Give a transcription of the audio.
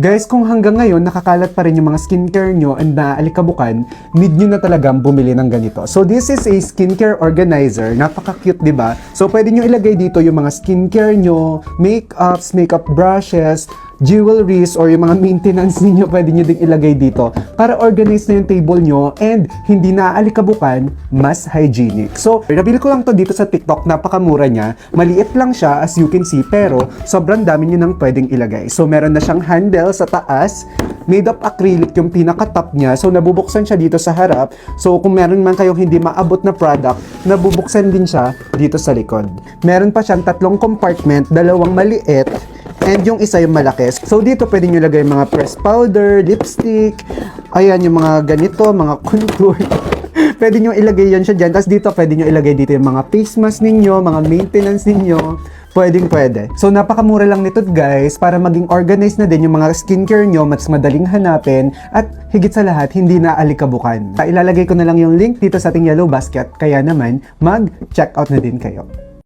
Guys, kung hanggang ngayon nakakalat pa rin yung mga skincare nyo and naaalikabukan, need nyo na talagang bumili ng ganito. So this is a skincare organizer. Napaka-cute, di ba? So pwede nyo ilagay dito yung mga skincare nyo, makeups, makeup brushes, jewelries, or yung mga maintenance ninyo, pwede nyo ding ilagay dito para organize na yung table nyo and hindi naaalikabukan, mas hygienic. So, nabili ko lang to dito sa TikTok, napakamura niya. Maliit lang siya as you can see, pero sobrang dami nyo nang pwedeng ilagay. So, meron na siyang handle sa taas, made of acrylic yung pinaka-top niya. So, nabubuksan siya dito sa harap. So, kung meron man kayong hindi maabot na product, nabubuksan din siya dito sa likod. Meron pa siyang 3 compartment, 2 maliit, and yung isa yung malaki. So dito pwede nyo lagay mga pressed powder, lipstick, ayan yung mga ganito, mga contour. Pwede nyo ilagay yan siya dyan. Tapos dito pwede nyo ilagay dito yung mga face mask ninyo, mga maintenance ninyo. Pwede. So napakamura lang nito guys, para maging organized na din yung mga skincare nyo, mas madaling hanapin, at higit sa lahat, hindi na alikabukan. Ilalagay ko na lang yung link dito sa ating yellow basket, kaya naman mag-check out na din kayo.